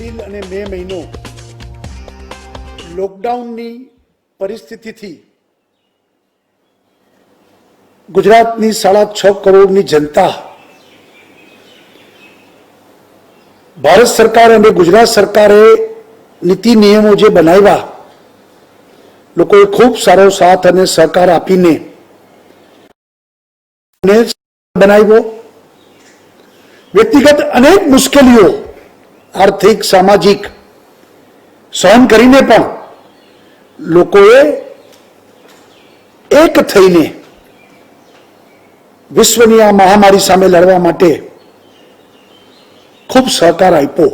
April અને મે મહિનો લોકડાઉનની પરિસ્થિતિથી ગુજરાતની 6.5 કરોડની જનતા ભારત સરકાર અને ગુજરાત સરકારે નીતિ નિયમો જે બનાવ્યા લોકોએ ખૂબ સારો સાથ અને સહકાર આપીને બનાવ્યો। વ્યક્તિગત અનેક મુશ્કેલીઓ આર્થિક સામાજિક સહન કરીને પણ લોકોએ એક થઈને વિશ્વની આ મહામારી સામે લડવા માટે ખૂબ સહકાર આપ્યો।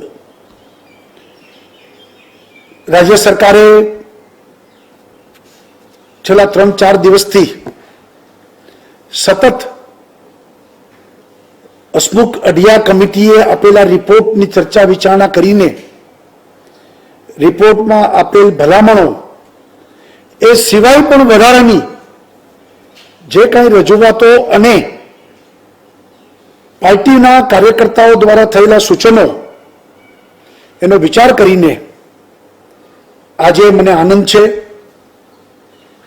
રાજ્ય સરકારે છેલ્લા 3-4 દિવસથી સતત હસમુખ અઢિયા કમિટીએ આપેલા રિપોર્ટની ચર્ચા વિચારણા કરીને રિપોર્ટમાં આપેલ ભલામણો એ સિવાય પણ વધારાની જે કંઈ રજૂઆતો અને પાર્ટીના કાર્યકર્તાઓ દ્વારા થયેલા સૂચનો એનો વિચાર કરીને આજે મને આનંદ છે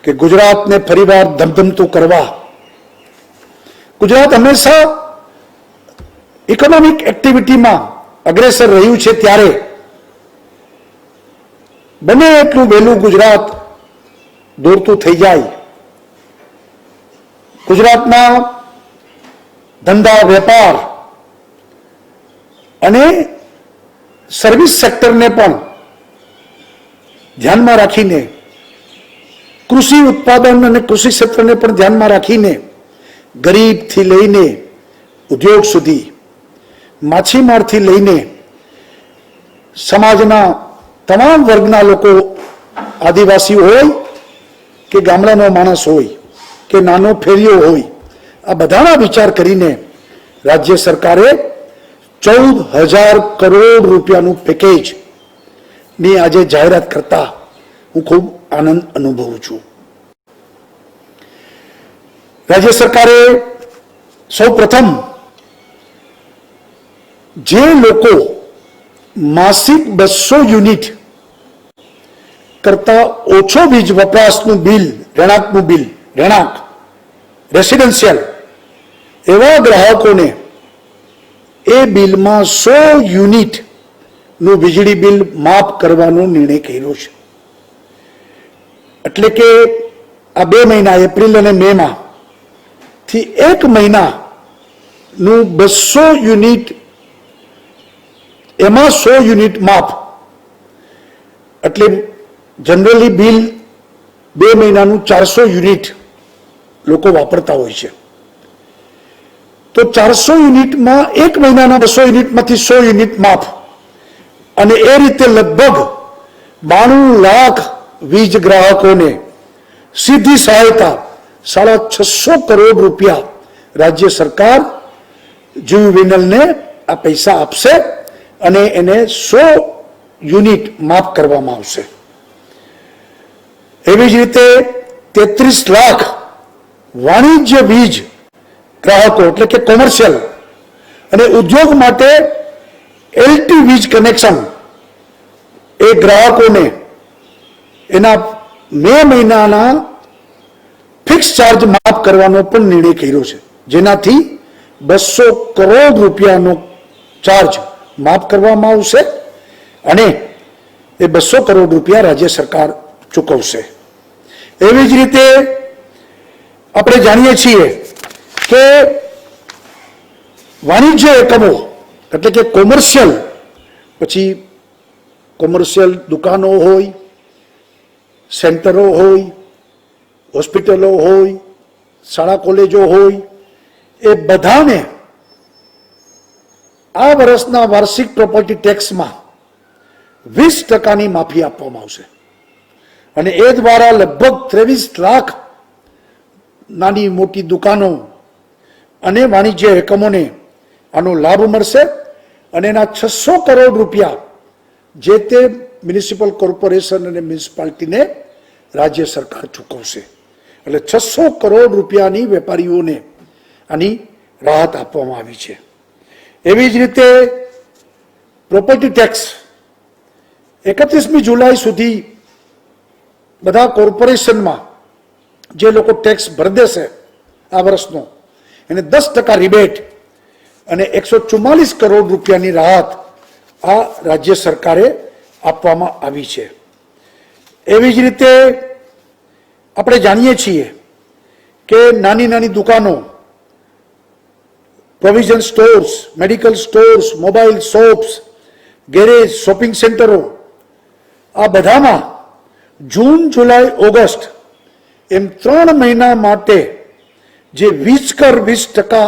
કે ગુજરાતને ફરીવાર ધમધમતું કરવા ગુજરાત હંમેશા ઇકોનોમિક એક્ટિવિટીમાં અગ્રેસર રહ્યું છે ત્યારે બને એટલું વહેલું ગુજરાત દોડતું થઈ જાય। ગુજરાતના ધંધા વેપાર અને સર્વિસ સેક્ટરને પણ ધ્યાનમાં રાખીને કૃષિ ઉત્પાદન અને કૃષિ ક્ષેત્રને પણ ધ્યાનમાં રાખીને ગરીબથી લઈને ઉદ્યોગ સુધી માછીમારથી લઈને સમાજના તમામ વર્ગના લોકો આદિવાસી હોય કે ગામડાનો માણસ હોય કે નાનો ફેરિયો હોય આ બધાના વિચાર કરીને રાજ્ય સરકારે 14,000 કરોડ રૂપિયાનું પેકેજની આજે જાહેરાત કરતા હું ખૂબ આનંદ અનુભવું છું। રાજ્ય સરકારે સૌ પ્રથમ જે લોકો માસિક 200 યુનિટ કરતા ઓછો વીજ વપરાશનું બિલ રહેણાંક રેસિડેન્શિયલ એવા ગ્રાહકોને એ બિલમાં 100 યુનિટનું વીજળી બિલ માફ કરવાનો નિર્ણય કર્યો છે। એટલે કે આ 2 મહિના એપ્રિલ અને મે માં થી 1 મહિનાનું 200 યુનિટ એમાં 100 યુનિટ માફ એટલે જનરલી બિલ 2 મહિનાનું 400 યુનિટ લોકો વાપરતા હોય છે તો 400 યુનિટમાં 1 મહિનાના 200 યુનિટમાંથી 100 યુનિટ માફ અને એ રીતે લગભગ 92 લાખ વીજ ગ્રાહકોને સીધી સહાયતા 650 કરોડ રૂપિયા રાજ્ય સરકાર જીવીવીએનએલને આ પૈસા આપશે અને એને 100 યુનિટ માફ કરવામાં આવશે। એવી જ રીતે 33 લાખ વાણિજ્ય વીજ ગ્રાહકો એટલે કે કોમર્શિયલ અને ઉદ્યોગ માટે એલટી વીજ કનેક્શન એ ગ્રાહકોને એના મે મહિનાના ફિક્સ ચાર્જ માફ કરવાનો પણ નિર્ણય કર્યો છે જેનાથી 200 કરોડ રૂપિયાનો ચાર્જ માફ કરવામાં આવશે અને એ 200 કરોડ રૂપિયા રાજ્ય સરકાર ચૂકવશે। એવી જ રીતે આપણે જાણીએ છીએ કે વાણિજ્ય એકમો એટલે કે કોમર્શિયલ પછી કોમર્શિયલ દુકાનો હોય સેન્ટરો હોય હોસ્પિટલો હોય શાળા કોલેજો હોય એ બધાને આ વર્ષના વાર્ષિક પ્રોપર્ટી ટેક્સમાં 20% માફી આપવામાં આવશે અને એ દ્વારા લગભગ 23 લાખ નાની મોટી દુકાનો અને વાણિજ્ય એકમોને આનો લાભ મળશે અને એના 600 કરોડ રૂપિયા જે તે મ્યુનિસિપલ કોર્પોરેશન અને મ્યુનિસિપાલિટીને રાજ્ય સરકાર ચૂકવશે। એટલે 600 કરોડ રૂપિયાની વેપારીઓને આની રાહત આપવામાં આવી છે। એવી જ રીતે પ્રોપર્ટી ટેક્સ 31મી જુલાઈ સુધી બધા કોર્પોરેશનમાં જે લોકો ટેક્સ ભરી દેશે આ વર્ષનો એને 10% રિબેટ અને 144 કરોડ રૂપિયાની રાહત આ રાજ્ય સરકારે આપવામાં આવી છે। એવી જ રીતે આપણે જાણીએ છીએ કે નાની નાની દુકાનો, provision stores, medical stores, mobile shops, garage, shopping સેન્ટરો, આ બધામાં જૂન, જુલાઈ, ઓગસ્ટ એમ 3 મહિના માટે જે વીજ કર 20%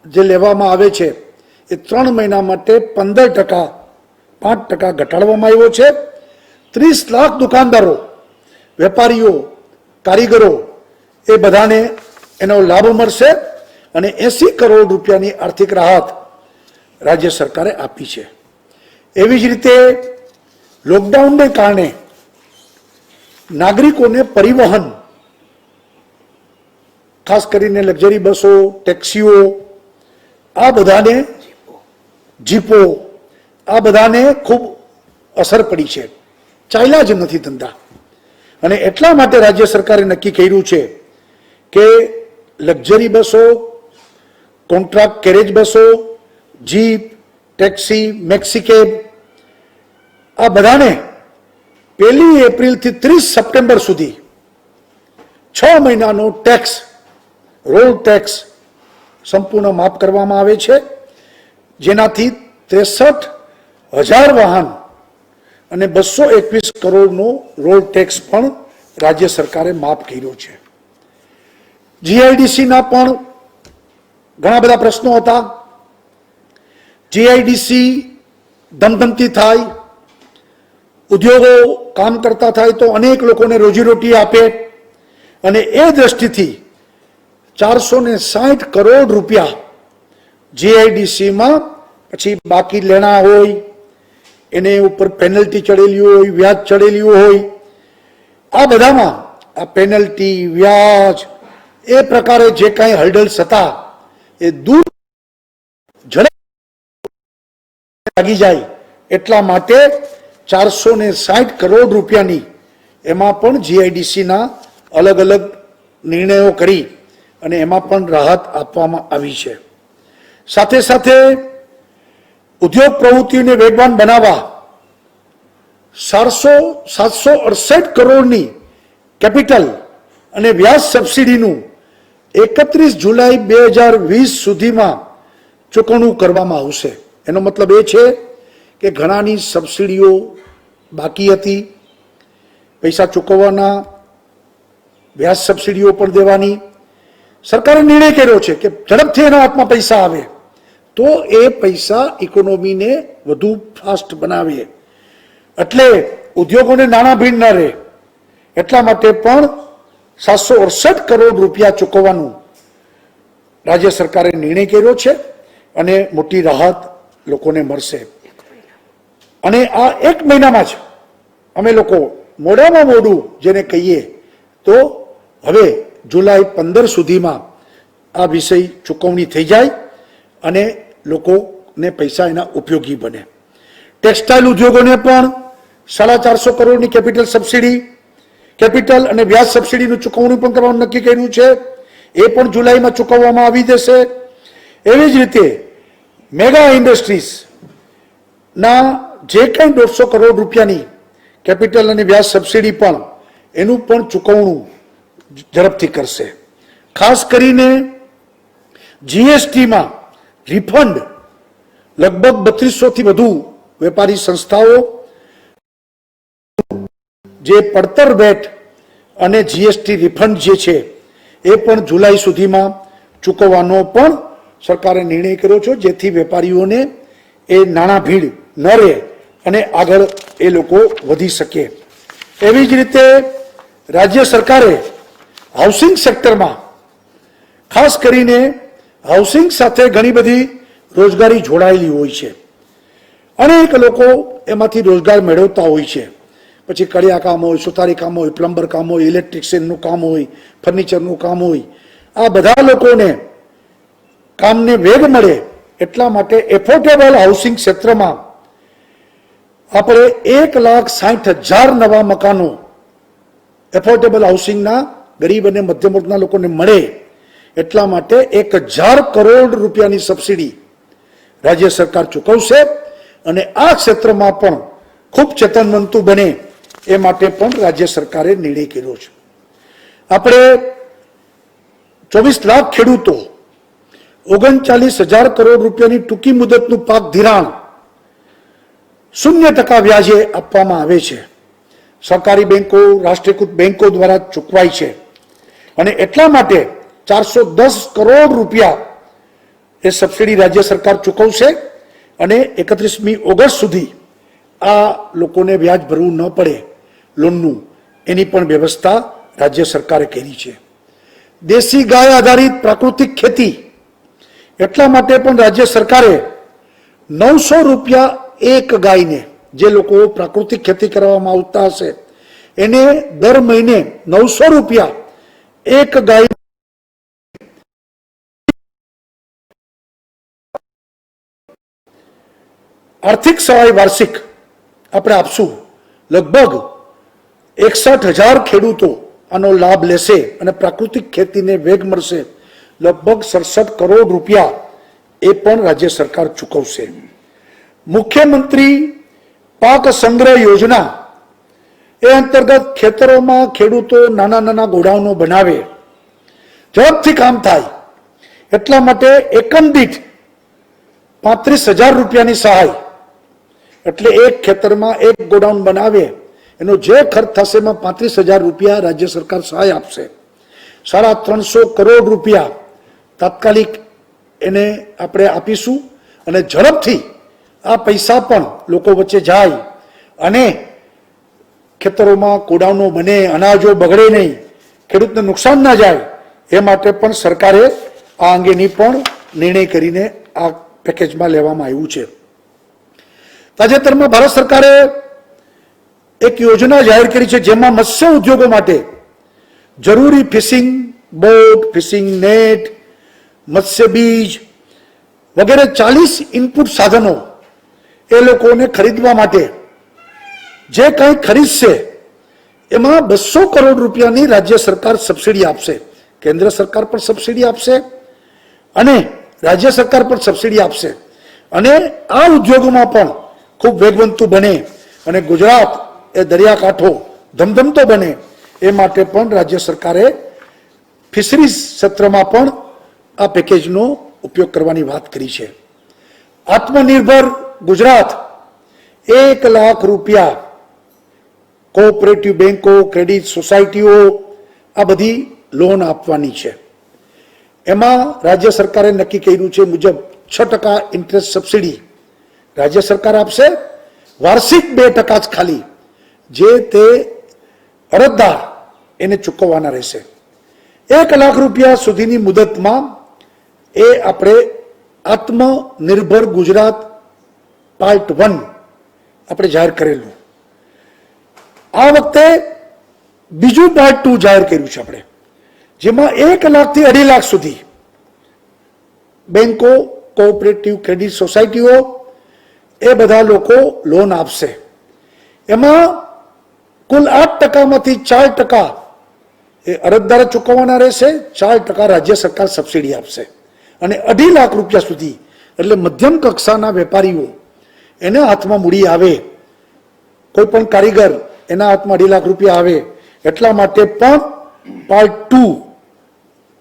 જે લેવામાં આવે છે એ 3 મહિના માટે 15%, 5% ઘટાડવામાં આવ્યો છે। 30 લાખ દુકાનદારો, વેપારીઓ, કારીગરો એ બધાને એનો લાભ મળશે અને 80 કરોડ રૂપિયાની આર્થિક રાહત રાજ્ય સરકારે આપી છે। એવી જ રીતે લોકડાઉનને કારણે નાગરિકોને પરિવહન, ખાસ કરીને લક્ઝરી બસો, ટેક્સીઓ, આ બધાને, જીપો, આ બધાને ખૂબ અસર પડી છે, ચાલ્યા જ નથી ધંધા। અને એટલા માટે રાજ્ય સરકારે નક્કી કર્યું છે કે લક્ઝરી બસો, કોન્ટ્રાક્ટ કેરેજ બસો, જીપ, ટેક્સી, મેક્સી કેબ, આ બધાને 1 એપ્રિલથી 30 સપ્ટેમ્બર સુધી 6 મહિનાનો ટેક્સ, રોડ ટેક્સ સંપૂર્ણ માફ કરવામાં આવે છે, જેનાથી 63,000 વાહન અને 221 કરોડનો રોડ ટેક્સ પણ રાજ્ય સરકારે માફ કર્યો છે। જીઆઈડીસીના પણ ઘણા બધા પ્રશ્નો હતા। જીઆઈડીસી ધમધમતી થાય, ઉદ્યોગો કામ કરતા થાય તો અનેક લોકોને રોજીરોટી આપે અને એ દ્રષ્ટિથી 460 કરોડ રૂપિયા જીઆઈડીસીમાં પછી બાકી લેણા હોય, એને ઉપર પેનલ્ટી ચડેલી હોય, વ્યાજ ચડેલી હોય, આ બધામાં આ પેનલ્ટી, વ્યાજ એ પ્રકારે જે કાંઈ હર્ડલ્સ હતા એ દૂર ઝડપ લાગી જાય એટલા માટે 460 કરોડ રૂપિયાની એમાં પણ જીઆઈડીસીના અલગ અલગ નિર્ણયો કરી અને એમાં પણ રાહત આપવામાં આવી છે। સાથે સાથે ઉદ્યોગ પ્રવૃત્તિઓને વેગવાન બનાવવા 768 કરોડની કેપિટલ અને વ્યાજ સબસિડીનું 31 જુલાઈ 2020 સુધીમાં ચૂકવણું કરવામાં આવશે। એનો મતલબ એ છે કે ઘણાની સબસિડીઓ બાકી હતી, પૈસા ચૂકવવાના, વ્યાજ સબસિડીઓ પણ દેવાની। સરકારે નિર્ણય કર્યો છે કે ઝડપથી એના હાથમાં પૈસા આવે તો એ પૈસા ઇકોનોમીને વધુ ફાસ્ટ બનાવે, એટલે ઉદ્યોગોને નાણાં ભીડ ન રહે એટલા માટે પણ 768 કરોડ રૂપિયા ચૂકવવાનું રાજ્ય સરકારે નિર્ણય કર્યો છે અને મોટી રાહત લોકોને મળશે। અને આ 1 મહિનામાં જ અમે લોકો મોડામાં મોડું જેને કહીએ તો હવે જુલાઈ 15 સુધીમાં આ વિષય ચૂકવણી થઈ જાય અને લોકોને પૈસા એના ઉપયોગી બને। ટેક્સટાઇલ ઉદ્યોગોને પણ 450 કરોડની કેપિટલ સબસિડી, કેપિટલ અને વ્યાજ સબસિડીનું ચૂકવણું પણ કરવાનું નક્કી કર્યું છે, એ પણ જુલાઈમાં ચૂકવવામાં આવી જશે। એવી જ રીતે મેગા ઇન્ડસ્ટ્રીઝ ના જે કંઈ 150 કરોડ રૂપિયાની કેપિટલ અને વ્યાજ સબસિડી પણ એનું પણ ચૂકવણું ઝડપથી કરશે। ખાસ કરીને જીએસટીમાં રિફંડ લગભગ 3200 થી વધુ વેપારી સંસ્થાઓ જે પડતર વેટ અને જીએસટી રિફંડ જે છે એ પણ જુલાઈ સુધીમાં ચૂકવવાનો પણ સરકારે નિર્ણય કર્યો છે, જેથી વેપારીઓને એ નાણાં ભીડ ન રહે અને આગળ એ લોકો વધી શકે। એવી જ રીતે રાજ્ય સરકારે હાઉસિંગ સેક્ટરમાં ખાસ કરીને હાઉસિંગ સાથે ઘણી બધી રોજગારી જોડાયેલી હોય છે, અનેક લોકો એમાંથી રોજગાર મેળવતા હોય છે, પછી કડિયા કામ હોય, સુતારી કામ હોય, પ્લમ્બર કામ હોય, ઇલેક્ટ્રિશિયનનું કામ હોય, ફર્નિચરનું કામ હોય, આ બધા લોકોને કામને વેગ મળે એટલા માટે એફોર્ડેબલ હાઉસિંગ ક્ષેત્રમાં આપણે 1,60,000 નવા મકાનો એફોર્ડેબલ હાઉસિંગના ગરીબ અને મધ્યમ વર્ગના લોકોને મળે એટલા માટે 1,000 કરોડ રૂપિયાની સબસિડી રાજ્ય સરકાર ચૂકવશે અને આ ક્ષેત્રમાં પણ ખૂબ ચેતનવંતુ બને એ માટે પણ રાજ્ય સરકારે નિર્ણય કર્યો છે. આપણે 24 લાખ ખેડૂતો 39,000 કરોડ રૂપિયાની ટૂંકી મુદતનું પાક ધિરાણ 0% વ્યાજે આપવામાં આવે છે. સરકારી બેંકો, રાષ્ટ્રીયકૃત બેંકો દ્વારા ચૂકવાય છે અને એટલા માટે 410 કરોડ રૂપિયા એ સબસિડી રાજ્ય સરકાર ચૂકવશે અને 31મી ઓગસ્ટ સુધી આ લોકોને વ્યાજ ભરવું ન પડે લોનનું, એની પણ વ્યવસ્થા રાજ્ય સરકારે કરી છે. દેશી ગાય આધારિત પ્રાકૃતિક ખેતી એટલા માટે પણ રાજ્ય સરકારે 900 રૂપિયા એક ગાયને, જે લોકો પ્રાકૃતિક ખેતી કરવામાં આવતા હશે એને દર મહિને 900 રૂપિયા એક ગાય આર્થિક સહાય વાર્ષિક આપણે આપશું. લગભગ 61,000 ખેડૂતો આનો લાભ લેશે અને પ્રાકૃતિક ખેતીને વેગ મળશે. લગભગ 67 કરોડ રૂપિયા એ પણ રાજ્ય સરકાર ચૂકવશે. મુખ્યમંત્રી પાક સંગ્રહ યોજના એ અંતર્ગત ખેતરોમાં ખેડૂતો નાના નાના ગોડાઉનો બનાવે, ઝડપથી કામ થાય એટલા માટે એકમ દીઠ 35,000 રૂપિયાની સહાય, એટલે એક ખેતરમાં એક ગોડાઉન બનાવે એનો જે ખર્ચ થશે એમાં 35,000 રૂપિયા રાજ્ય સરકાર સહાય આપશે. 350 કરોડ રૂપિયા તાત્કાલિક એને આપણે આપીશું અને ઝડપથી આ પૈસા પણ લોકો વચ્ચે જાય અને ખેતરોમાં ગોડાઉનો બને, અનાજો બગડે નહીં, ખેડૂતને નુકસાન ના જાય એ માટે પણ સરકારે આ અંગેની પણ નિર્ણય કરીને આ પેકેજમાં લેવામાં આવ્યું છે. તાજેતરમાં ભારત સરકારે એક યોજના જાહેર કરી છે જેમાં મત્સ્ય ઉદ્યોગો માટે જરૂરી ફિશિંગ બોટ, ફિશિંગ નેટ, મત્સ્ય બીજ વગેરે 40 ઇનપુટ સાધનો એ લોકોને ખરીદવા માટે જે કંઈ ખરીદશે એમાં 200 કરોડ રૂપિયાની રાજ્ય સરકાર સબસિડી આપશે. કેન્દ્ર સરકાર પણ સબસિડી આપશે અને રાજ્ય સરકાર પણ સબસિડી આપશે અને આ ઉદ્યોગોમાં પણ ખૂબ વેગવંતુ બને અને ગુજરાત એ દરિયાકાંઠો ધમધમતો બને એ માટે પણ રાજ્ય સરકારે ફિશરીઝ ક્ષેત્રમાં પણ આ પેકેજનો ઉપયોગ કરવાની વાત કરી છે. આત્મનિર્ભર ગુજરાત 1 લાખ રૂપિયા કોઓપરેટિવ બેંકો, ક્રેડિટ સોસાયટીઓ આ બધી લોન આપવાની છે. એમાં રાજ્ય સરકારે નક્કી કર્યું છે મુજબ 6% ઇન્ટરેસ્ટ સબસિડી રાજ્ય સરકાર આપશે, વાર્ષિક 2% જ ખાલી જે તે અરજદાર એને ચૂકવવાના રહેશે. 1 લાખ રૂપિયા સુધીની મુદતમાં એ આપણે આત્મનિર્ભર ગુજરાત પાર્ટ 1 આપણે જાહેર કરેલું. આ વખતે બીજું પાર્ટ 2 જાહેર કર્યું છે આપણે, જેમાં 1 લાખથી 2.5 લાખ સુધી બેંકો, કોઓપરેટિવ ક્રેડિટ સોસાયટીઓ એ બધા લોકો લોન આપશે. એમાં કુલ 8%માંથી 4% એ અરજદારે ચૂકવવાના રહેશે, 4% રાજ્ય સરકાર સબસિડી આપશે અને 2.5 લાખ રૂપિયા સુધી એટલે મધ્યમ કક્ષાના વેપારીઓ એના હાથમાં મૂડી આવે, કોઈ પણ કારીગર એના હાથમાં 2.5 લાખ રૂપિયા આવે એટલા માટે પણ પાર્ટ 2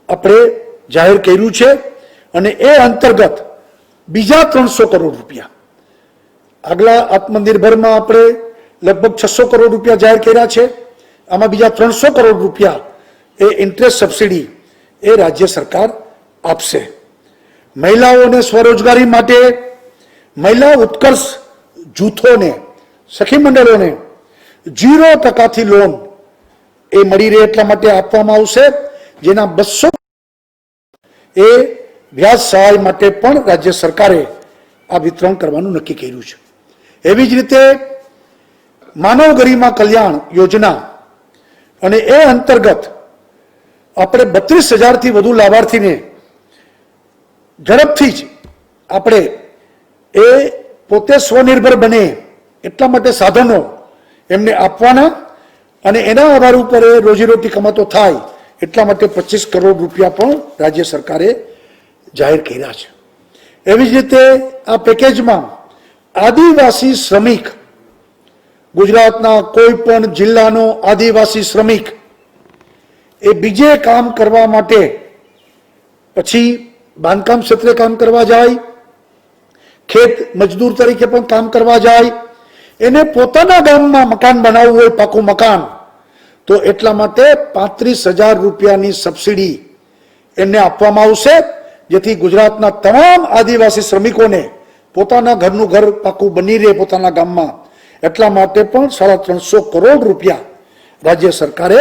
આપણે જાહેર કર્યું છે અને એ અંતર્ગત બીજા 300 કરોડ રૂપિયા, આગલા આત્મનિર્ભરમાં આપણે લગભગ 600 કરોડ રૂપિયા જાહેર કર્યા છે, આમાં બીજા 300 કરોડ રૂપિયા એ ઇન્ટરેસ્ટ સબસિડી એ રાજ્ય સરકાર આપશે. મહિલાઓને સ્વરોજગારી માટે મહિલા ઉત્કર્ષ જૂથોને, સખી મંડળોને 0%થી લોન એ મળી રહે એટલા માટે આપવામાં આવશે, જેના 200 એ વ્યાજ સહાય માટે પણ રાજ્ય સરકારે આ વિતરણ કરવાનું નક્કી કર્યું છે. એવી જ રીતે માનવ ગરિમા કલ્યાણ યોજના અને એ અંતર્ગત આપણે 32,000થી વધુ લાભાર્થીને ઝડપથી જ આપણે એ પોતે સ્વનિર્ભર બને એટલા માટે સાધનો એમને આપવાના અને એના આધાર ઉપર રોજીરોટી કમાતો થાય એટલા માટે 25 કરોડ રૂપિયા પણ રાજ્ય સરકારે જાહેર કર્યા છે. એવી જ રીતે આ પેકેજમાં આદિવાસી શ્રમિક, ગુજરાતના કોઈ પણ જિલ્લાનો આદિવાસી શ્રમિક એ બીજે કામ કરવા માટે, પછી બાંધકામ ક્ષેત્રે કામ કરવા જાય, ખેત મજદૂર તરીકે પણ કામ કરવા જાય, એને પોતાના ગામમાં મકાન બનાવવું હોય, પાકું મકાન, તો એટલા માટે 35,000 રૂપિયાની સબસિડી એમને આપવામાં આવશે, જેથી ગુજરાતના તમામ આદિવાસી શ્રમિકોને પોતાના ઘરનું ઘર પાકું બની રહે પોતાના ગામમાં. એટલા માટે પણ 350 કરોડ રૂપિયા રાજ્ય સરકારે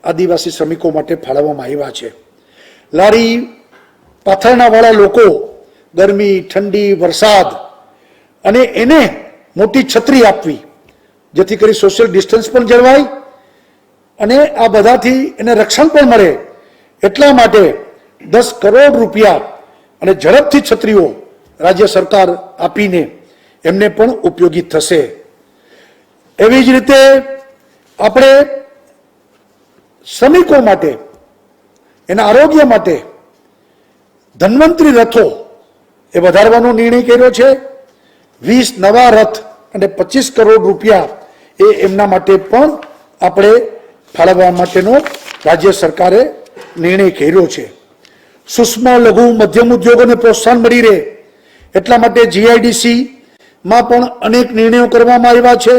આદિવાસી શ્રમિકો માટે ફાળવવામાં આવ્યા છે. લારી પાથરણા વાળા લોકો ગરમી, ઠંડી, વરસાદ અને એને મોટી છત્રી આપવી, જેથી કરી સોશિયલ ડિસ્ટન્સ પણ જળવાય અને આ બધાથી એને રક્ષણ પણ મળે. એટલા માટે 10 કરોડ રૂપિયા અને ઝડપથી છત્રીઓ રાજ્ય સરકાર આપીને એમને પણ ઉપયોગી થશે. એવી જ રીતે આપણે શ્રમિકો માટે, એના આરોગ્ય માટે ધન્વંતરી રથો એ વધારવાનો નિર્ણય કર્યો છે. 20 નવા રથ અને 25 કરોડ રૂપિયા એ એમના માટે પણ આપણે ફાળવવા માટેનો રાજ્ય સરકારે નિર્ણય કર્યો છે. સૂક્ષ્મ, લઘુ, મધ્યમ ઉદ્યોગોને પ્રોત્સાહન મળી રહે એટલા માટે GIDC માં પણ અનેક નિર્ણયો કરવામાં આવ્યા છે.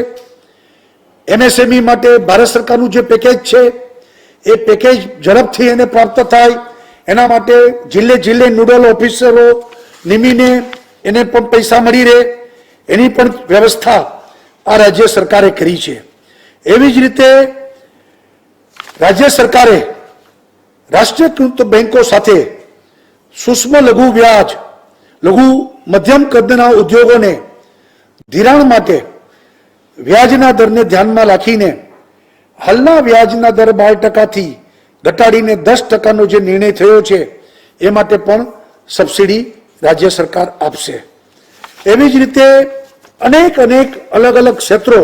MSME માટે ભારત સરકારનું જે પેકેજ છે એ પેકેજ ઝડપથી એને પ્રાપ્ત થાય એના માટે જિલ્લે જિલ્લે નોડલ ઓફિસરો નિમીને એને પણ પૈસા મળી રહે એની પણ વ્યવસ્થા આ રાજ્ય સરકારે કરી છે. એવી જ રીતે રાજ્ય સરકારે રાષ્ટ્રીયકૃત બેંકો સાથે સૂક્ષ્મ લઘુ વ્યાજ, લઘુ મધ્યમ કદના ઉદ્યોગોને ધિરાણ માટે વ્યાજના દરને ધ્યાનમાં રાખીને હાલના વ્યાજના દર 12%થી ઘટાડીને 10%નો જે નિર્ણય થયો છે એ માટે પણ સબસિડી રાજ્ય સરકાર આપશે. એવી જ રીતે અનેક અલગ અલગ ક્ષેત્રો,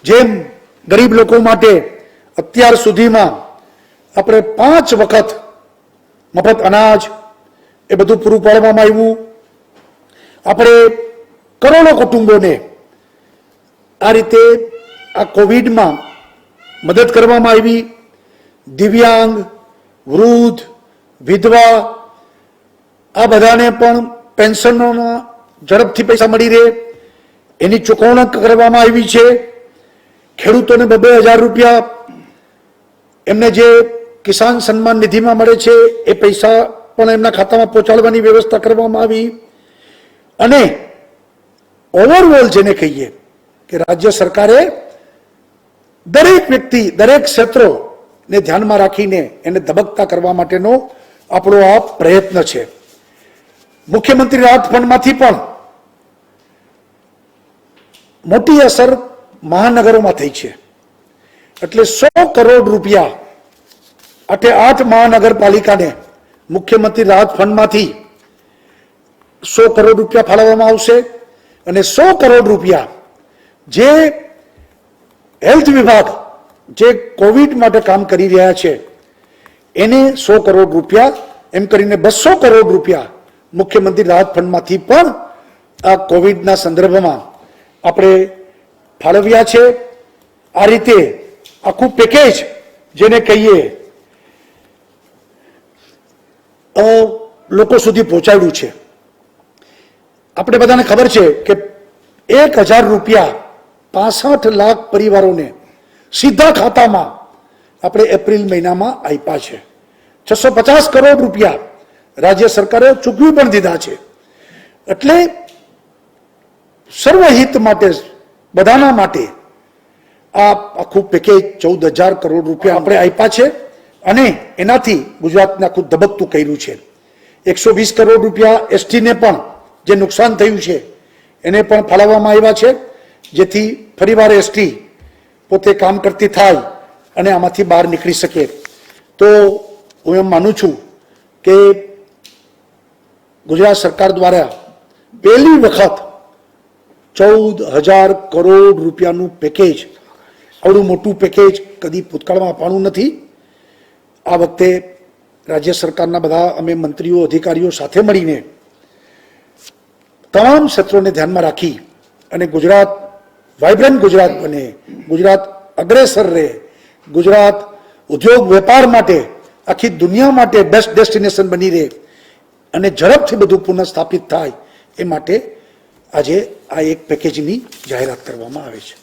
જેમ ગરીબ લોકો માટે અત્યાર સુધીમાં આપણે 5 વખત મફત અનાજ એ બધું પૂરું પાડવામાં આવ્યું. આપણે કરોડો કુટુંબોને આ રીતે આ કોવિડમાં મદદ કરવામાં આવી. દિવ્યાંગ, વૃદ્ધ, વિધવા આ બધાને પણ પેન્શનોના ઝડપથી પૈસા મળી રહે એની ચૂકવણી કરવામાં આવી છે. ખેડૂતોને 2,000 રૂપિયા એમને જે કિસાન સન્માન નિધિમાં મળે છે એ પૈસા પણ એમના ખાતામાં પહોંચાડવાની વ્યવસ્થા કરવામાં આવી. અને ઓવરઓલ જેને કહીએ કે રાજ્ય સરકારે દરેક વ્યક્તિ, દરેક ક્ષેત્રોને ધ્યાનમાં રાખીને એને ધબકતા કરવા માટેનો આપણો આ પ્રયત્ન છે. મુખ્યમંત્રી રાહત ફંડમાંથી પણ મોટી અસર મહાનગરોમાં થઈ છે. એટલે 100 કરોડ રૂપિયા 8 મહાનગરપાલિકાને મુખ્યમંત્રી રાહત ફંડમાંથી 100 કરોડ રૂપિયા ફાળવવામાં આવશે. અને 100 કરોડ રૂપિયા જે હેલ્થ વિભાગ જે કોવિડ માટે કામ કરી રહ્યા છે એને 100 કરોડ રૂપિયા એમ કરીને 200 કરોડ રૂપિયા મુખ્યમંત્રી રાહત ફંડમાંથી પણ આ કોવિડના સંદર્ભમાં આપણે ફાળવ્યા છે. આ રીતે આખું પેકેજ જેને કહીએ લોકો સુધી પહોંચાડ્યું છે. આપણે બધાને ખબર છે કે 1,000 રૂપિયા 65 લાખ પરિવારોને સીધા ખાતામાં આપણે એપ્રિલ મહિનામાં આપ્યા છે. 650 કરોડ રૂપિયા રાજ્ય સરકારે ચૂકવી પણ દીધા છે. એટલે સર્વહિત માટે, બધાના માટે આ આખું પેકેજ 14,000 કરોડ રૂપિયા આપણે આપ્યા છે અને એનાથી ગુજરાતને આખું ધબકતું કર્યું છે. 120 કરોડ રૂપિયા એસટીને પણ જે નુકસાન થયું છે એને પણ ફાળવવામાં આવ્યા છે, જેથી ફરીવાર એસટી પોતે કામ કરતી થાય અને આમાંથી બહાર નીકળી શકે. તો હું એમ માનું છું કે ગુજરાત સરકાર દ્વારા પહેલી વખત 14,000 કરોડ રૂપિયાનું પેકેજ, આવડું મોટું પેકેજ કદી ભૂતકાળમાં આપવાનું નથી. આ વખતે રાજ્ય સરકારના બધા અમે મંત્રીઓ અધિકારીઓ સાથે મળીને તમામ ક્ષેત્રોને ધ્યાનમાં રાખી અને ગુજરાત વાઇબ્રન્ટ ગુજરાત બને, ગુજરાત અગ્રેસર રહે, ગુજરાત ઉદ્યોગ વેપાર માટે આખી દુનિયા માટે બેસ્ટ ડેસ્ટિનેશન બની રહે અને ઝડપથી બધું પુનઃસ્થાપિત થાય એ માટે આજે આ એક પેકેજની જાહેરાત કરવામાં આવે છે.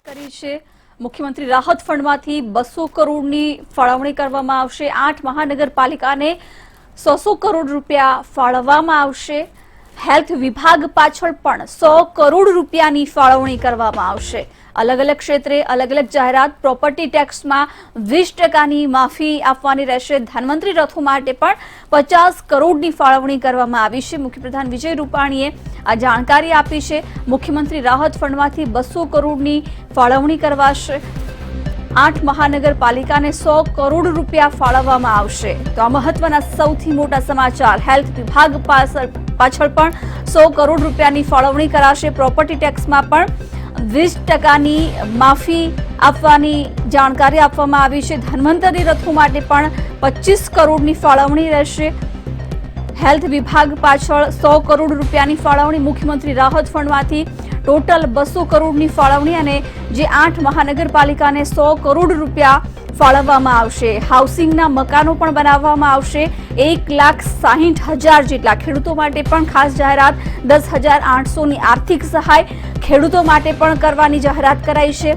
કરી છે મુખ્યમંત્રી રાહત ફંડમાંથી 200 કરોડની ફાળવણી કરવામાં આવશે. 8 મહાનગરપાલિકાને 100 કરોડ રૂપિયા ફાળવવામાં આવશે. હેલ્થ વિભાગ પાછળ પણ 100 કરોડ રૂપિયાની ફાળવણી કરવામાં આવશે. અલગ અલગ ક્ષેત્રે અલગ અલગ જાહેરાત. પ્રોપર્ટી ટેક્સમાં 20% માફી આપવાની રહેશે. ધન્વંતરી રથો માટે પણ 50 કરોડની ફાળવણી કરવામાં આવી છે. મુખ્યપ્રધાન વિજય રૂપાણીએ આ જાણકારી આપી છે. મુખ્યમંત્રી રાહત ફંડમાંથી 200 કરોડની ફાળવણી કરવાશે. 8 મહાનગરપાલિકાને 100 કરોડ રૂપિયા ફાળવવામાં આવશે. તો આ મહત્વના સૌથી મોટા સમાચાર. હેલ્થ વિભાગ પાછળ પણ 100 કરોડ રૂપિયાની ફાળવણી કરાશે. પ્રોપર્ટી ટેક્સમાં પણ 20% માફી આપવાની જાણકારી આપવામાં આવી છે. ધન્વંતરી રથો માટે પણ 25 કરોડની ફાળવણી રહેશે. હેલ્થ વિભાગ પાછળ 100 કરોડ રૂપિયાની ફાળવણી. મુખ્યમંત્રી રાહત ફંડમાંથી ટોટલ 200 કરોડની ફાળવણી અને જે 8 મહાનગરપાલિકાને 100 કરોડ રૂપિયા ફાળવવામાં આવશે. હાઉસિંગના મકાનો પણ બનાવવામાં આવશે. 1,60,000 જેટલા. ખેડૂતો માટે પણ ખાસ જાહેરાત. 10,800ની આર્થિક સહાય ખેડૂતો માટે પણ કરવાની જાહેરાત કરાઈ છે.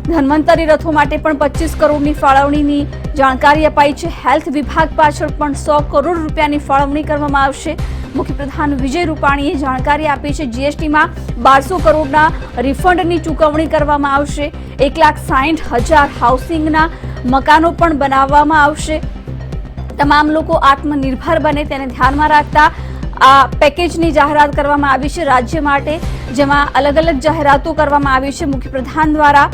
ધન્વંતરી રથો માટે પણ 25 કરોડની ફાળવણીની જાણકારી અપાઈ છે. હેલ્થ વિભાગ પાછળ પણ 100 કરોડ રૂપિયાની ફાળવણી કરવામાં આવશે. મુખ્યપ્રધાન વિજય રૂપાણીએ જાણકારી આપી છે. જીએસટીમાં 1200 કરોડના રિફંડની ચૂકવણી કરવામાં આવશે. 1,60,000 હાઉસિંગના મકાનો પણ બનાવવામાં આવશે. તમામ લોકો આત્મનિર્ભર બને તેને ધ્યાનમાં રાખતા આ પેકેજની જાહેરાત કરવામાં આવી છે રાજ્ય માટે, જેમાં અલગ અલગ જાહેરાતો કરવામાં આવી છે. મુખ્યપ્રધાન દ્વારા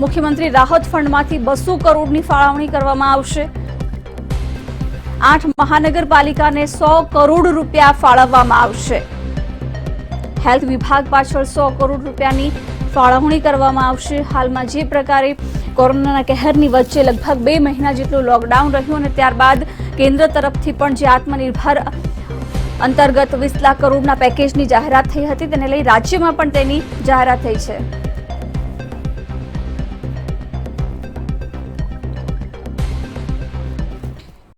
મુખ્યમંત્રી રાહત ફંડમાંથી 200 કરોડની ફાળવણી કરવામાં આવશે. 8 મહાનગરપાલિકાને 100 કરોડ રૂપિયા ફાળવવામાં આવશે. હેલ્થ વિભાગ પાછળ 100 કરોડ રૂપિયાની ફાળવણી કરવામાં આવશે. હાલમાં જે પ્રકારે કોરોનાના કહેરની વચ્ચે લગભગ 2 મહિના જેટલું લોકડાઉન રહ્યું અને ત્યારબાદ કેન્દ્ર તરફથી પણ જે આત્મનિર્ભર અંતર્ગત 20 લાખ કરોડના પેકેજની જાહેરાત થઈ હતી તેને લઈ રાજ્યમાં પણ તેની જાહેરાત થઈ છે.